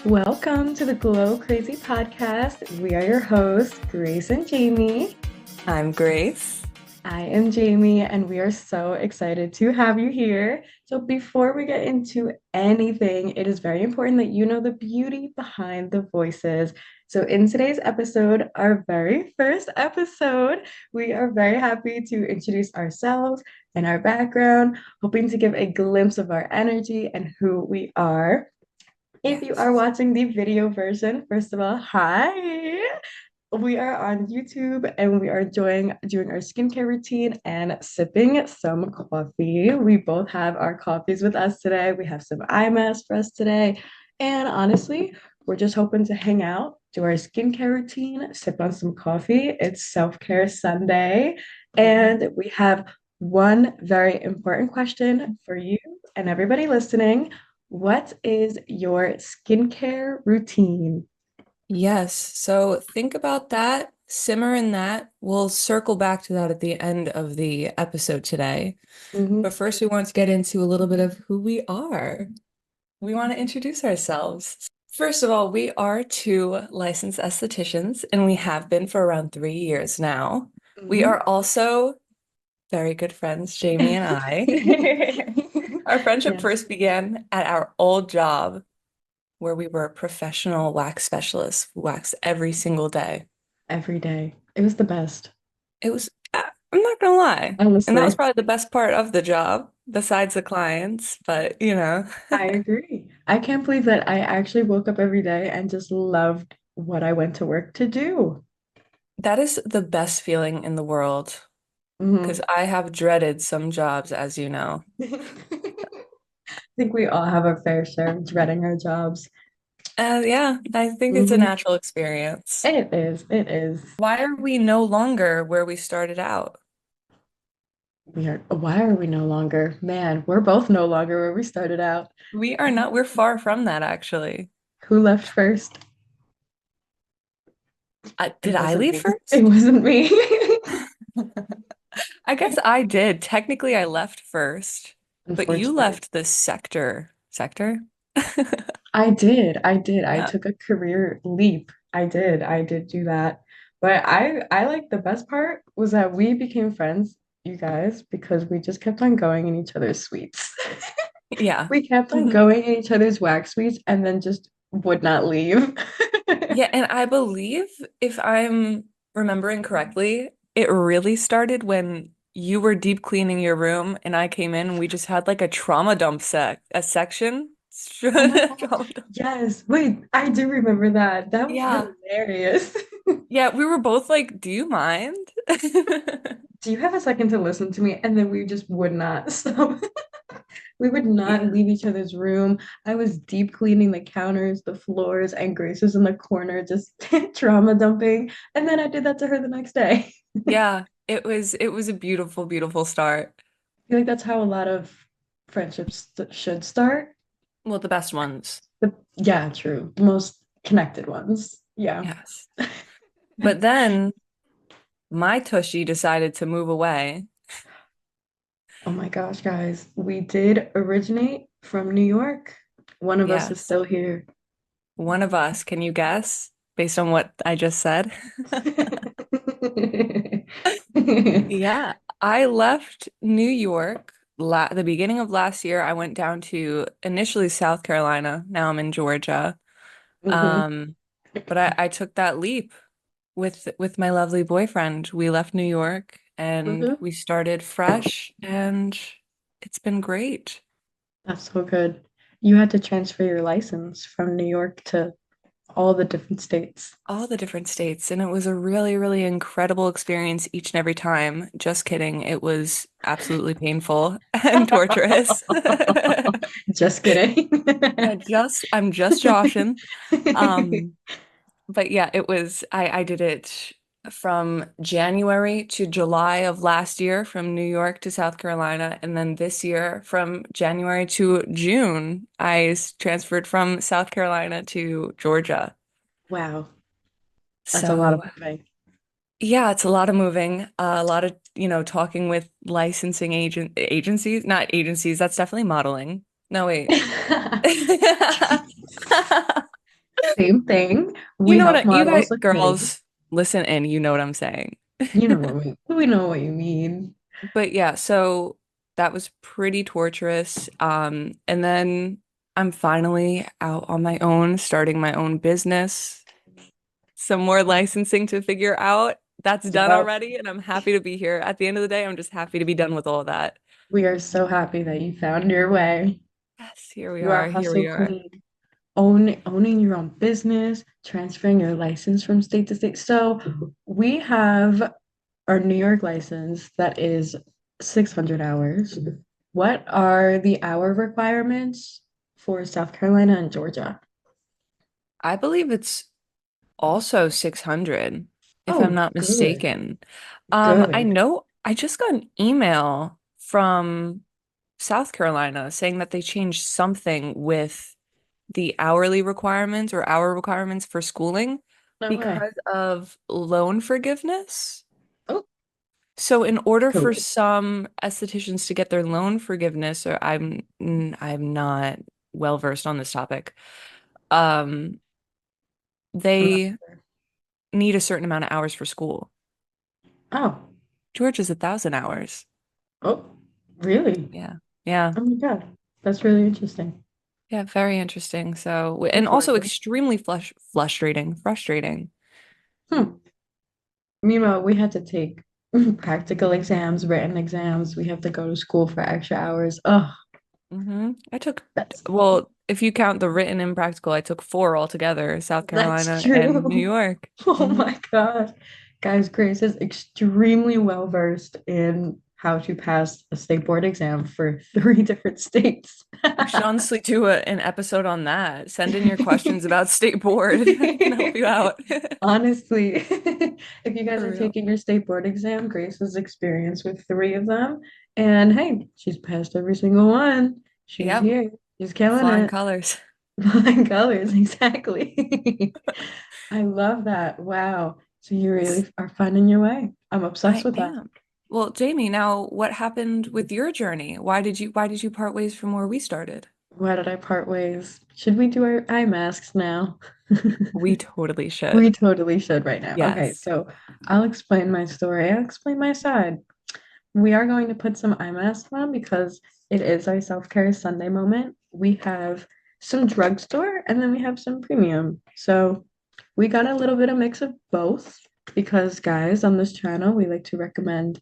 Welcome to the Glow Crazy podcast. We are your hosts, Grace and Jamie. I'm Grace. I am Jamie, and we are so excited to have you here. So, before we get into anything, it is very important that you know the beauty behind the voices. So, in today's episode, our very first episode, we are very happy to introduce ourselves and our background, hoping to give a glimpse of our energy and who we are. If you are Yes. watching the video version, first of all, hi. We are on YouTube and we are doing our skincare routine and sipping some coffee. We both have our coffees with us today. We have some eye masks for us today. And honestly, we're just hoping to hang out, do our skincare routine, sip on some coffee. It's self-care Sunday. And we have one very important question for you and everybody listening. What is your skincare routine? Yes. So think about that, simmer in that. We'll circle back to that at the end of the episode today. But Mhm. first, we want to get into a little bit of who we are. We want to introduce ourselves. First of all, we are two licensed estheticians, and we have been for around 3 years now. We Mhm. are also very good friends, Jamie and I. Our friendship Yes, first began at our old job where we were professional wax specialists who waxed every single day. every day. It was the best. It was, I'm not gonna lie. And that was Honestly, probably the best part of the job, besides the clients, but I agree. I can't believe that I actually woke up every day and just loved what I went to work to do. that is the best feeling in the world because Mhm. I have dreaded some jobs, as you know. I think we all have our fair share of dreading our jobs. Yeah, I think it's a Mhm. natural experience. It is. It is. Why are we no longer where we started out? Why are we no longer? Man, we're both no longer where we started out. We are not, we're far from that actually. Who left first? It Did I wasn't leave me. It first? wasn't me. I guess I did. Technically, I left first, but you Unfortunately. left the sector. Sector? I did. I did. I Yeah. took a career leap. I did. I did do that. But I like the best part was that we became friends, you guys, because we just kept on going in each other's suites. Yeah. We kept on going in each other's wax suites and then just would not leave. Yeah, and I believe if I'm remembering correctly, it really started when you were deep cleaning your room and I came in and we just had like a trauma dump a section. Oh my God. Trauma dump. Yes. Wait, I do remember that. That was Yeah. hilarious. Yeah, we were both like, "Do you mind?" Do you have a second to listen to me? And then we just would not stop. We would not Yeah. leave each other's room. I was deep cleaning the counters, the floors, and Grace was in the corner just trauma dumping. And then I did that to her the next day. Yeah, it was a beautiful, beautiful start. I feel like that's how a lot of friendships should start. Well, the best ones. Yeah, true. The most connected ones. Yeah. Yes. But then my tushy decided to move away. Oh my gosh, guys. We did originate from New York. One of us is Yes. still here. One of us, can you guess based on what I just said? Yeah, I left New York la the beginning of last year. I went down to initially South Carolina. Now I'm in Georgia. Hmm. Um, but I took that leap with my lovely boyfriend. We left New York and Hmm. we started fresh, and it's been great. That's so good. You had to transfer your license from New York to all the different states. All the different states, and it was a really, really incredible experience each and every time. Just kidding. It was absolutely painful and torturous. Just kidding. Yeah, I'm just joshing. Um, but yeah, I did it from January to July of last year from New York to South Carolina, and then this year from January to June, transferred from South Carolina to Georgia. Wow, that's a lot of So moving. yeah, it's a lot of moving, a lot of, talking with licensing agencies, not agencies, that's definitely modeling. No, wait. Same thing. You We know help what you guys models look pretty. girls listen in, you know what I'm saying. You know what we know what you mean. But yeah, so that was pretty torturous. And then I'm finally out on my own, starting my own business. Some more licensing to figure out. That's done Yep. already, and I'm happy to be here. At the end of the day, I'm just happy to be done with all of that. We are so happy that you found your way. Yes, here we You are are. Here hustle we are. queen. Owning your own business, transferring your license from state to state. So we have our New York license that is 600 hours. What are the hour requirements for South Carolina and Georgia? I believe it's also 600, if I'm Oh, not good, mistaken. I good. know I just got an email from South Carolina saying that they changed something with the hourly requirements or hour requirements for schooling No way. because of loan forgiveness. Oh, So in order for cool. some estheticians to get their loan forgiveness, or I'm not well versed on this topic, um, I'm not they sure. need a certain amount of hours for school. Oh, Georgia's 1,000 hours. oh, really? Yeah. Yeah. Oh my God. That's really interesting. Yeah, very interesting. So, Go and also Georgia. extremely frustrating. Hmm. Meanwhile, we had to take practical exams, written exams. We have to go to school for extra hours. Oh, I took, that's well, if you count the written and practical, I took four altogether, South that's Carolina and New true. York. Oh my God. Guys, Grace is extremely well versed in how to pass a state board exam for three different states. We should honestly do an episode on that. Send in your questions about state board. I can help you out. Honestly, if you guys For are real. taking your state board exam, Grace has experience with three of them. And hey, she's passed every single one. She's Yep. here. She's killing Flying it. colors. Flying colors, exactly. I love that. Wow. So you really are finding your way. I'm obsessed I with that. am. Well, Jamie, now what happened with your journey? Why did you part ways from where we started? Why did I part ways? Should we do our eye masks now? We totally We should. totally should right now. Okay, Yes. so I'll explain my story. I'll explain my side. We are going to put some eye masks on because it is our self-care Sunday moment. We have some drugstore and then we have some premium. So we got a little bit of mix of both because, guys, on this channel, we like to recommend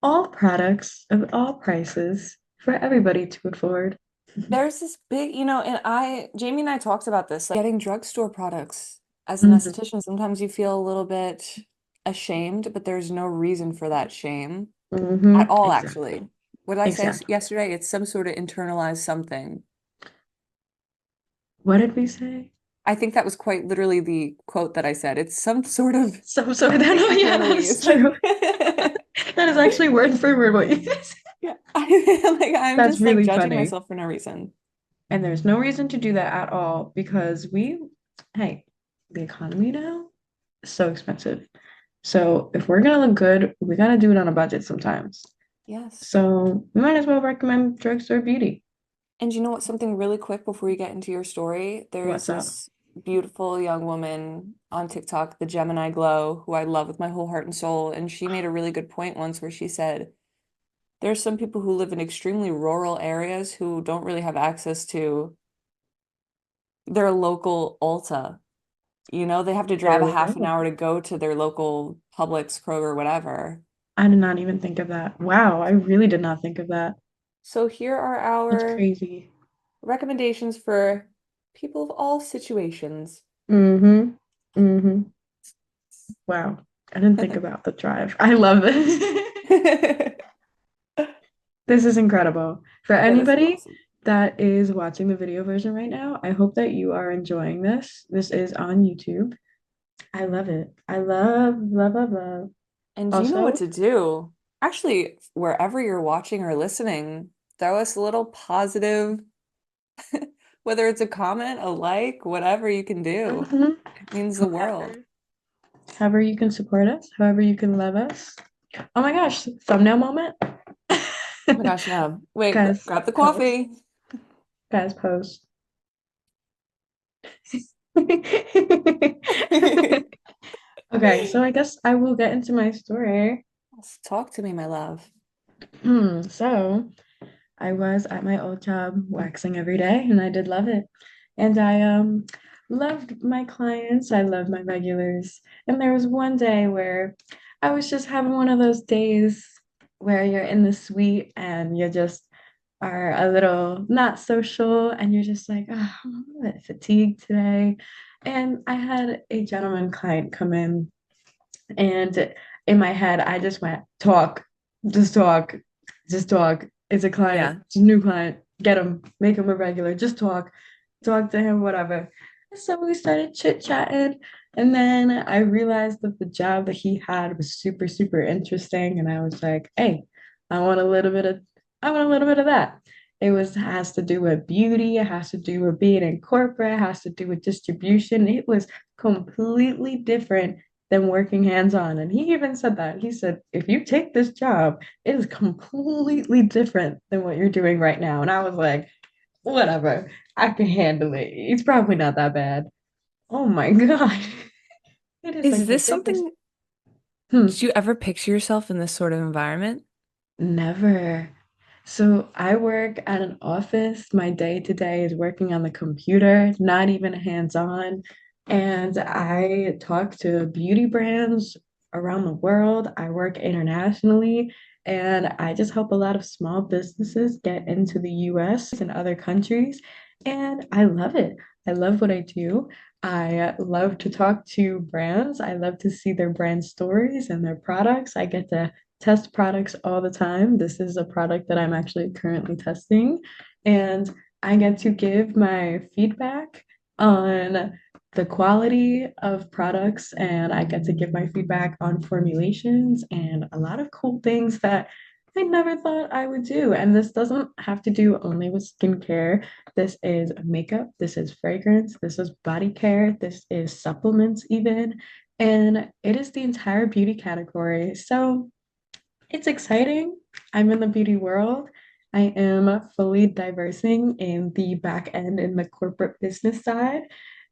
all products of all prices for everybody to afford. There's this big, Jamie and I talked about this, like getting drugstore products as an Mhm, esthetician, sometimes you feel a little bit ashamed, but there's no reason for that shame at all, exactly. actually. What did I say Exactly. yesterday? It's some sort of internalized something. What did we say? I think that was quite literally the quote that I said. It's some sort of So sorry. something Oh, yeah, that internally. is It's like, true. That is actually word for word what you said. yeah, like I'm That's just like really judging funny. myself for no reason. And there's no reason to do that at all because hey, the economy now is so expensive. So if we're gonna look good, we gotta do it on a budget sometimes. Yes. So we might as well recommend drugstore beauty. And you know what? Something really quick before you get into your story. There is What's up? this beautiful young woman on TikTok, the Gemini Glow, who I love with my whole heart and soul. And she made a really good point once where she said, there's some people who live in extremely rural areas who don't really have access to their local Ulta. They have to drive There a we half an go. hour to go to their local Publix, Kroger, whatever. I did not even think of that. Wow, I really did not think of that. So here are That's our crazy. recommendations for people of all situations. Mm-hmm. Mm-hmm. Wow. I didn't think about the drive. I love this. This is incredible. For Yeah, this is anybody awesome. that is watching the video version right now, I hope that you are enjoying this. This is on YouTube. I love it. I love, love, love, love. And you know what Also, to do. Actually, wherever you're watching or listening, throw us a little positive, whether it's a comment, a like, whatever you can do. mhm, It means the world. however, however you can support us, however you can love us. Oh my gosh, thumbnail moment. Oh my gosh, yeah. Wait, Guys, grab the post. coffee. Guys, post. Okay, so I guess I will get into my story. Talk to me, my love. So I was at my old job waxing every day and I did love it. And I loved my clients, I loved my regulars. And there was one day where I was just having one of those days where you're in the suite and you just are a little not social and you're just like, oh, I'm a bit fatigued today. And I had a gentleman client come in and in my head, I just went, talk, just talk, just talk. It's a client, Yeah. it's a new client. Get him, make him a regular. Just talk, talk to him, whatever. So we started chit-chatting. And then I realized that the job that he had was super, super interesting. And I was like, hey, I want a little bit of, I want a little bit of that. It was has to do with beauty, it has to do with being in corporate, it has to do with distribution. It was completely different than working hands-on. And he even said that. He said, if you take this job, it is completely different than what you're doing right now. And I was like, whatever, I can handle it. It's probably not that bad. Oh my God. It is Is like the this biggest. something, Hmm. did you ever picture yourself in this sort of environment? Never. So I work at an office. My day to day is working on the computer, not even hands-on. And I talk to beauty brands around the world. I work internationally, and I just help a lot of small businesses get into the US and other countries. And I love it. I love what I do. I love to talk to brands. I love to see their brand stories and their products. I get to test products all the time. This is a product that I'm actually currently testing, and I get to give my feedback on the quality of products, and I get to give my feedback on formulations and a lot of cool things that I never thought I would do. And this doesn't have to do only with skincare. This is makeup, this is fragrance, this is body care, this is supplements, even. And it is the entire beauty category. So it's exciting. I'm in the beauty world. I am fully diversing in the back end in the corporate business side.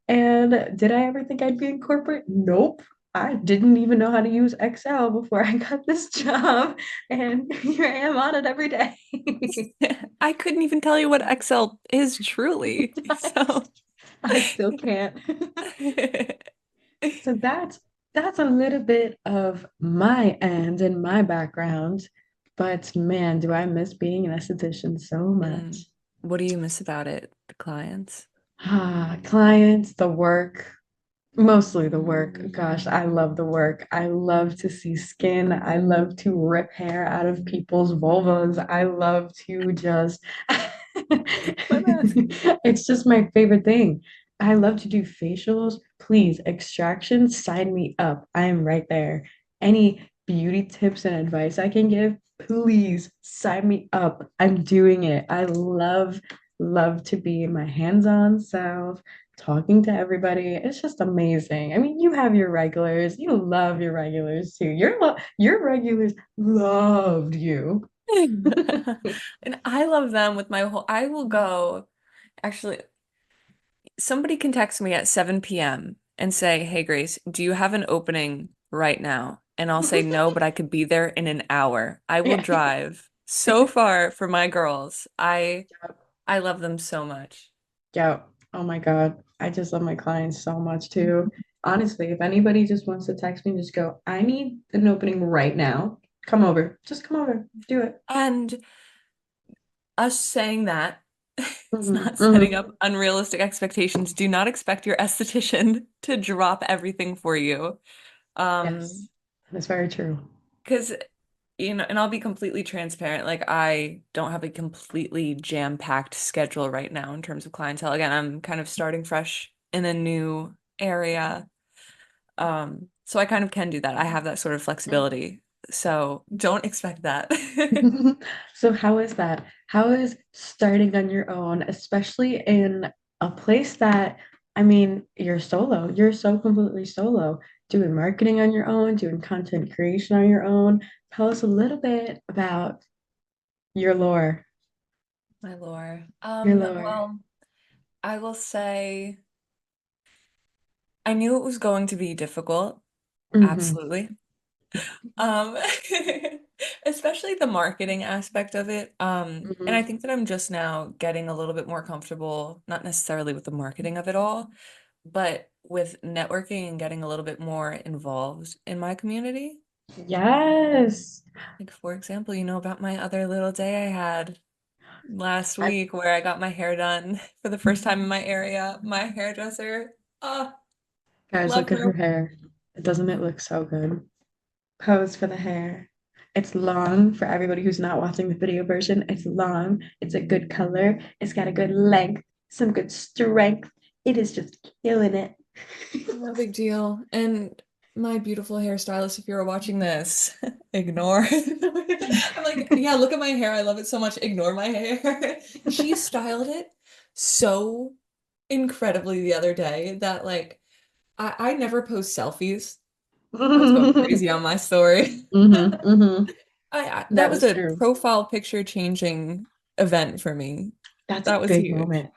And did I ever think I'd be in corporate? Nope. I didn't even know how to use Excel before I got this job. And here I am on it every day. I couldn't even tell you what Excel is truly. So, I still can't. So that's a little bit of my end and my background. But man, do I miss being an esthetician so Mm. much. What do you miss about it? The clients? Clients, the work, mostly the work. Gosh, I love the work. I love to see skin. I love to rip hair out of people's vulvas. I love to just, I'm asking. it's just my favorite thing. I love to do facials. Please, extraction, sign me up. I am right there. Any beauty tips and advice I can give, please sign me up. I'm doing it. I love to be my hands-on self, talking to everybody. It's just amazing. I mean, you have your regulars. You love your regulars too. Your regulars loved you. And I love them with my whole, I will go, actually, somebody can text me at 7 p.m. and say, "Hey Grace, do you have an opening right now?" And I'll say no, but I could be there in an hour. I will Yeah. drive so far for my girls. I love them so much. Yeah. Oh my God. I just love my clients so much too. Honestly, if anybody just wants to text me, just go, I need an opening right now. Come over. Just come over. Do it. And us saying that, it's Mhm, not setting mhm. up unrealistic expectations. Do not expect your esthetician to drop everything for you. Yes, Um, that's very true. because and I'll be completely transparent. Like I don't have a completely jam-packed schedule right now in terms of clientele. Again, I'm kind of starting fresh in a new area. So I kind of can do that. I have that sort of flexibility. So don't expect that. So how is that? How is starting on your own, especially in a place that, I mean, you're solo. You're so completely solo, doing marketing on your own, doing content creation on your own. Tell us a little bit about your lore. My lore. Your lore. Well, I will say I knew it was going to be difficult. Hmm. Absolutely. Um, especially the marketing aspect of it. And I Hmm. think that I'm just now getting a little bit more comfortable, not necessarily with the marketing of it all, but with networking and getting a little bit more involved in my community. Yes. Like, for example, you know about my other little day I had last I, week where I got my hair done for the first time in my area. My hairdresser, guys, love look at her her. hair. Doesn't it look so good? Pose for the hair. It's long for everybody who's not watching the video version. It's long. It's a good color. It's got a good length, some good strength. It is just killing it. No big deal. And my beautiful hairstylist, if you're watching this, ignore. I'm like, yeah, look at my hair. I love it so much. Ignore my hair. She styled it so incredibly the other day that like I never post selfies. I was going Hmm. crazy on my story. Hmm. I that That was is a true. profile picture changing event for me. That's a That was big huge. moment.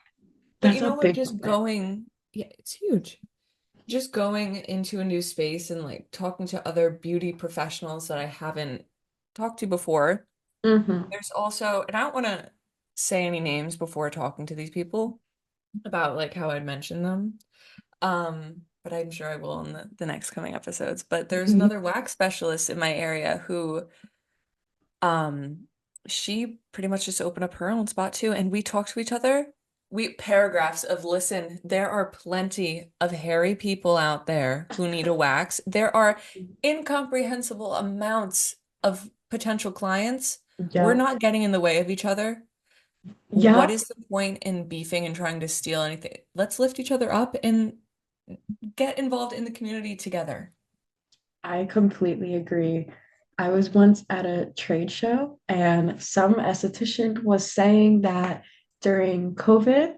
But That's you a know what? big Just moment. going, yeah, it's huge. Just going into a new space and like talking to other beauty professionals that I haven't talked to before. Hmm. There's also, and I don't want to say any names before talking to these people about like how I'd mention them. But I'm sure I will in the next coming episodes. But there's another wax specialist in my area who um, she pretty much just opened up her own spot too, and we talk to each other. We paragraphs of listen, there are plenty of hairy people out there who need a wax. There are incomprehensible amounts of potential clients. We're Yep. not getting in the way of each other. What Yep. is the point in beefing and trying to steal anything? Let's lift each other up and get involved in the community together. I completely agree. I was once at a trade show and some esthetician was saying that during COVID,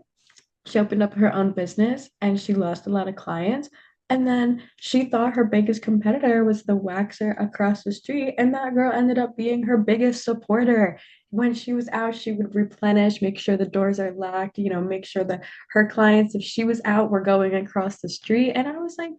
she opened up her own business and she lost a lot of clients. And then she thought her biggest competitor was the waxer across the street. And that girl ended up being her biggest supporter. When she was out, she would replenish, make sure the doors are locked, make sure that her clients, if she was out, were going across the street. And I was like,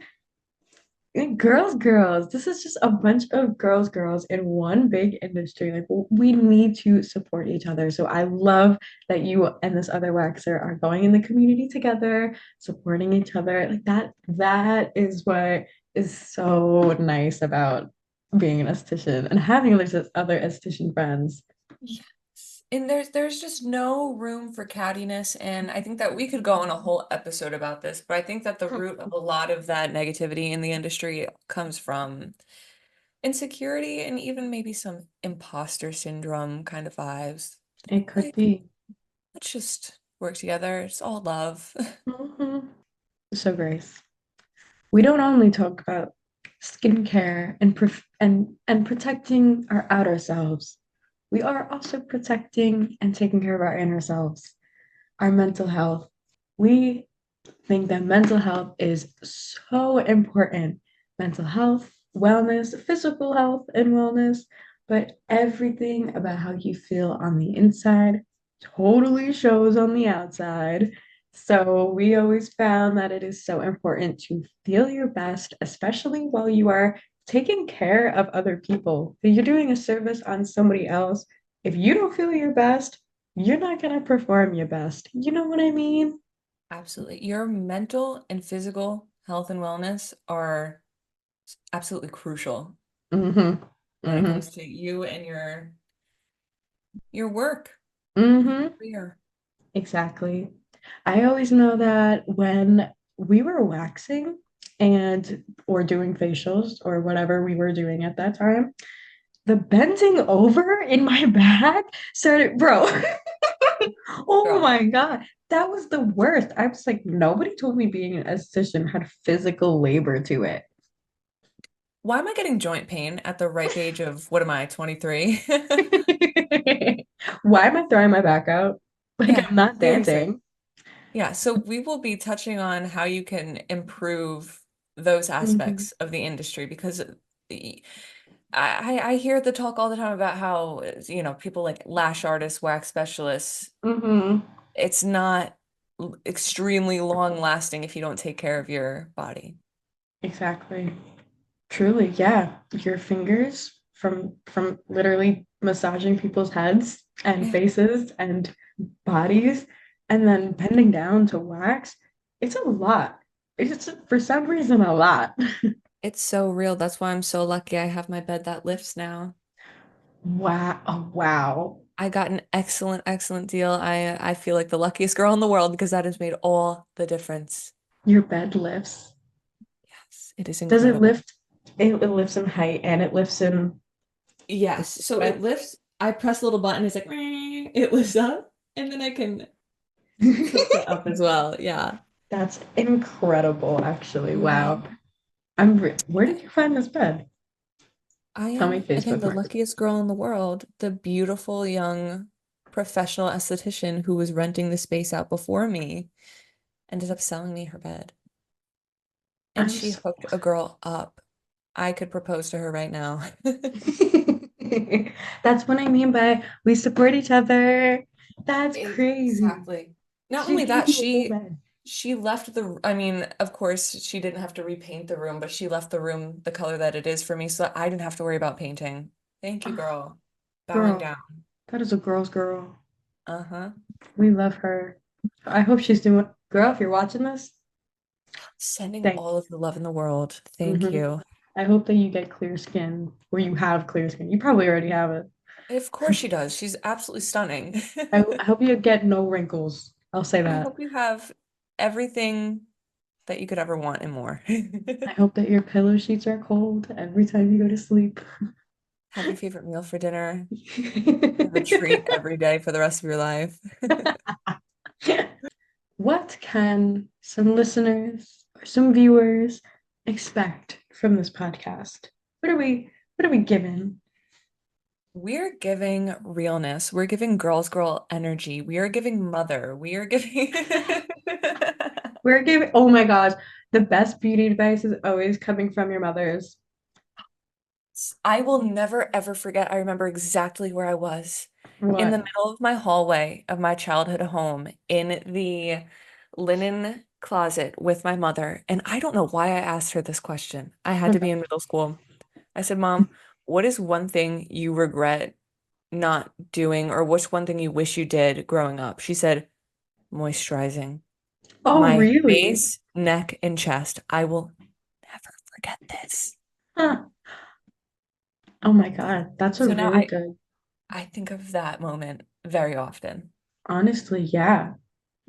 girls. This is just a bunch of girls in one big industry. Like we need to support each other. So I love that you and this other waxer are going in the community together, supporting each other. Like that is what is so nice about being an esthetician and having other esthetician friends. Yes. And there's just no room for cattiness. And I think that we could go on a whole episode about this, but I think that the root of a lot of that negativity in the industry comes from insecurity and even maybe some imposter syndrome kind of vibes. It could Like, be. let's just work together. It's all love. Mhm. So, Grace, we don't only talk about skincare and protecting our outer selves. We are also protecting and taking care of our inner selves, our mental health. We think that mental health is so important. Mental health, wellness, physical health, and wellness, but everything about how you feel on the inside totally shows on the outside. So we always found that it is so important to feel your best, especially while you are taking care of other people. If you're doing a service on somebody else, if you don't feel your best, you're not going to perform your best. You know what I mean? Absolutely. Your mental and physical health and wellness are absolutely crucial Mm-hmm. when it Mm-hmm. comes to you and your work, your Mm-hmm. career. Exactly. I always know that when we were waxing and or doing facials or whatever we were doing at that time, the bending over in my back started, bro. Oh Girl, my God. That was the worst. I was like, nobody told me being an esthetician had physical labor to it. why am I getting joint pain at the ripe age of what am I, 23? Why am I throwing my back out? Like Yeah, I'm not seriously. dancing. Yeah, so we will be touching on how you can improve those Hmm. aspects of the industry because I hear the talk all the time about how, people like lash artists, wax specialists, Hmm. it's not extremely long lasting if you don't take care of your body. Exactly. Truly, yeah. Your fingers from literally massaging people's heads and Yeah. faces and bodies and then bending down to wax. It's a lot. It's for some reason a lot. It's so real. That's why I'm so lucky I have my bed that lifts now. Wow. Oh, wow. I got an excellent, excellent deal. I feel like the luckiest girl in the world because that has made all the difference. Your bed lifts. Yes, it is Does it incredible. lift? It lifts in height and it lifts in Yes. So it width. lifts. I press a little button. It's like "Meow." It lifts up, and then I can tilt it up as well. Yeah. That's incredible, actually. Wow. hmm Where did you find this bed? I Tell me am, again, Facebook the Market. luckiest girl in the world, the beautiful young professional esthetician who was renting the space out before me ended up selling me her bed. And I'm she so hooked a girl up. I could propose to her right now. That's what I mean by we support each other. That's crazy. Exactly. Not She only gave that, you a whole bed. she left I mean, of course, she didn't have to repaint the room, but she left the room the color that it is for me so that I didn't have to worry about painting. Thank you, Oh, girl. Bowing girl, down. that is a girl's girl. Uh-huh. We love her. I hope she's doing, girl, if you're watching this, Sending thank all of the love in the world. you. Thank you. I hope that you get clear skin or you have clear skin. You probably already have it. Of course she does. She's absolutely stunning. I hope you get no wrinkles. I'll say I that. hope you have everything that you could ever want and more. I hope that your pillow sheets are cold every time you go to sleep. Have your favorite meal for dinner. Have a treat every day for the rest of your life. What can some listeners or some viewers expect from this podcast? What are we given? We're giving realness. We're giving girl energy. We are giving mother. We are giving We're giving, oh my gosh, the best beauty advice is always coming from your mothers. I will never ever forget. I remember exactly where I was in the What? middle of my hallway of my childhood home in the linen closet with my mother. And I don't know why I asked her this question. I had to be in middle school. I said, Mom, what is one thing you regret not doing, or what's one thing you wish you did growing up? She said, moisturizing Oh, my really? face, neck, and chest. I will never forget this. Huh. Oh my God, that's a So now really good. I think of that moment very often. Honestly, yeah.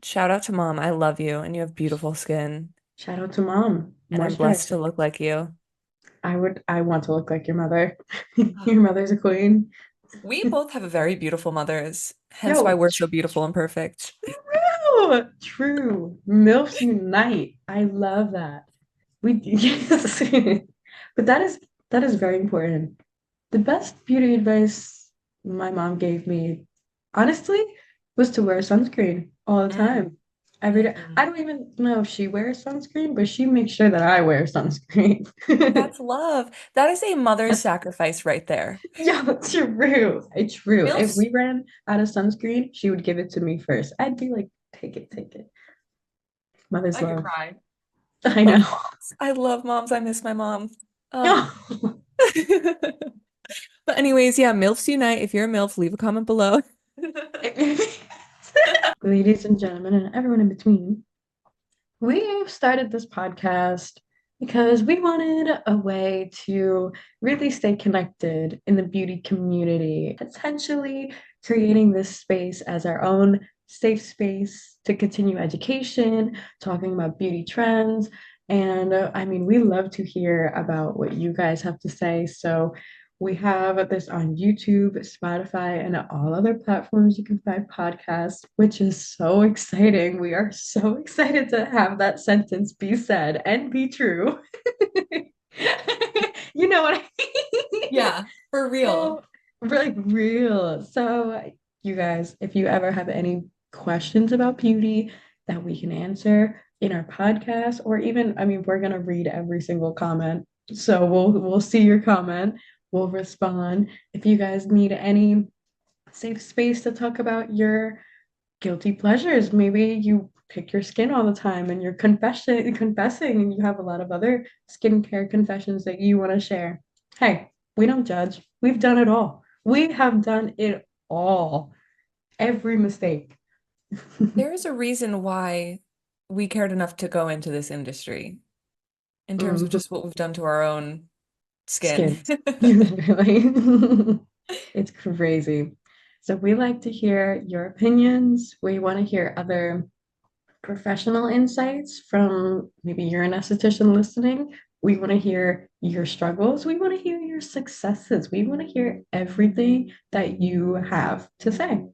Shout out to mom. I love you and you have beautiful skin Shout out to mom. and I'm blessed Moisturizer. to look like you. I want to look like your mother. Ah, Your mother's a queen. we both have very beautiful mothers, hence why Yo, we're so beautiful and perfect. true, true. MILFs unite. I love that. We yes. But that is very important. The best beauty advice my mom gave me, honestly, was to wear sunscreen all the Mm, time. Every day. I mhm. don't even know if she wears sunscreen, but she makes sure that I wear sunscreen. That's love. That is a mother's sacrifice right there. Yeah, true. It's true. If MILFs, we ran out of sunscreen, she would give it to me first. I'd be like, take it, take it. Mother's I could love. cry. I I love know. moms. I love moms. I miss my mom. Oh. But anyways, yeah, MILFs unite. If you're a MILF, leave a comment below. Ladies and gentlemen, and everyone in between, we started this podcast because we wanted a way to really stay connected in the beauty community, potentially creating this space as our own safe space to continue education, talking about beauty trends. And I mean, we love to hear about what you guys have to say. So we have this on YouTube, Spotify, and all other platforms you can find podcasts, which is so exciting. We are so excited to have that sentence be said and be true. You know what I mean? Yeah, for real. So, like real. So, you guys, if you ever have any questions about beauty that we can answer in our podcast, or even, I mean, we're gonna read every single comment. So we'll see your comment. We'll respond. If you guys need any safe space to talk about your guilty pleasures, maybe you pick your skin all the time and you're confessing and you have a lot of other skincare confessions that you want to share. Hey, we don't judge. We've done it all. We have done it all. Every mistake. There is a reason why we cared enough to go into this industry in terms of Mhm. just what we've done to our own skin. Skins. Really. It's crazy. So we like to hear your opinions. We want to hear other professional insights from maybe you're an esthetician listening. We want to hear your struggles. We want to hear your successes. We want to hear everything that you have to say.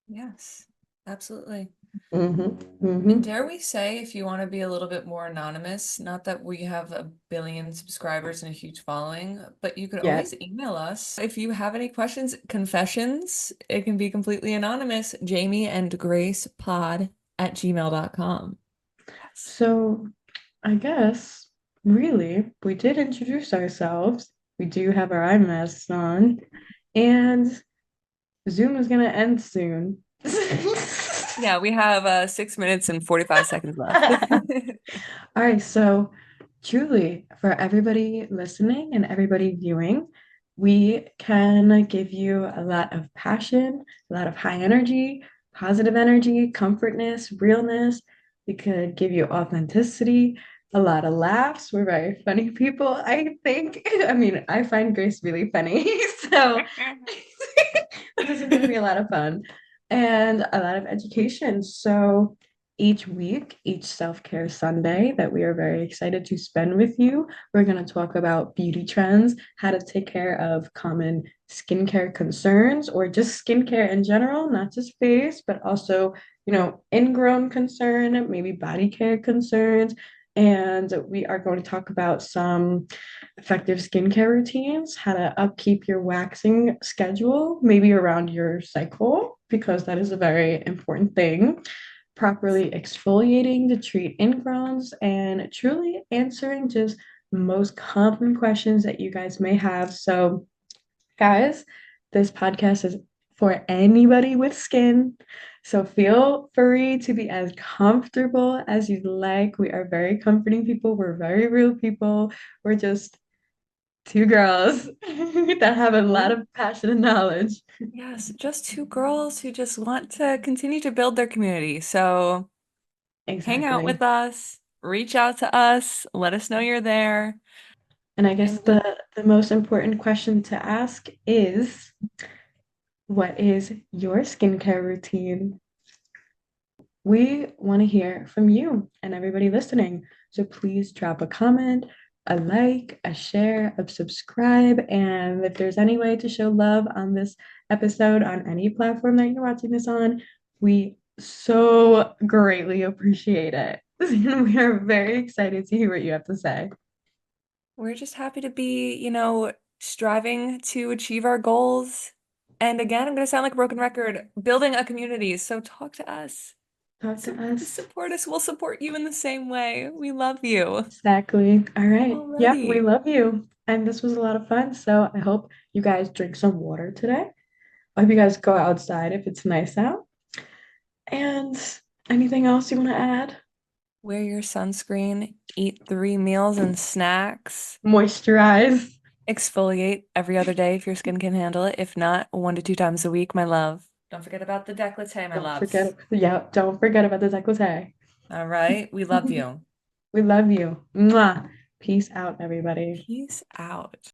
Yes, absolutely. Hmm. And Hmm. dare we say, if you want to be a little bit more anonymous, not that we have a billion subscribers and a huge following, but you could Yeah. always email us if you have any questions, confessions. It can be completely anonymous. Jamie and Grace pod at gmail.com. Yes. So I guess really we did introduce ourselves. We do have our eye masks on, and Zoom is gonna end soon. Yeah, we have 6 minutes and 45 seconds left. All right, so truly, for everybody listening and everybody viewing, we can give you a lot of passion, a lot of high energy, positive energy, comfortness, realness. We could give you authenticity, a lot of laughs. We're very funny people, I think. I mean, I find Grace really funny. So this is going to be a lot of fun and a lot of education. So each week, each self-care Sunday that we are very excited to spend with you, we're going to talk about beauty trends, how to take care of common skincare concerns or just skincare in general, not just face, but also, ingrown concern, maybe body care concerns. And we are going to talk about some effective skincare routines, how to upkeep your waxing schedule, maybe around your cycle, because that is a very important thing. Properly exfoliating to treat ingrowns and truly answering just most common questions that you guys may have. So, guys, this podcast is for anybody with skin. So feel free to be as comfortable as you'd like. We are very comforting people. We're very real people. We're just two girls that have a lot We're of passion and knowledge. Yes, just two girls who just want to continue to build their community. So hang out Exactly. with us, reach out to us, let us know you're there, And I guess and we the most important question to ask is, what is your skincare routine? We want to hear from you and everybody listening. So please drop a comment, a like, a share, a subscribe. And if there's any way to show love on this episode on any platform that you're watching this on, we so greatly appreciate it. And we are very excited to hear what you have to say. we're just happy to be, striving to achieve our goals. And again, I'm going to sound like a broken record, building a community. So talk to us. Talk to us. Support us. We'll support you in the same way. We love you Exactly. All right. Yep, we already. love you. And this was a lot of fun. So I hope you guys drink some water today. I hope you guys go outside if it's nice out. And anything else you want to add? Wear your sunscreen, eat 3 meals and snacks. Moisturize. Exfoliate every other day if your skin can handle it. If not, 1 to 2 times a week, my love. Don't forget about the décolleté, my Don't loves. forget. Yeah, don't forget about the décolleté. All right. We love you. We love you. Mwah. Peace out, everybody. Peace out.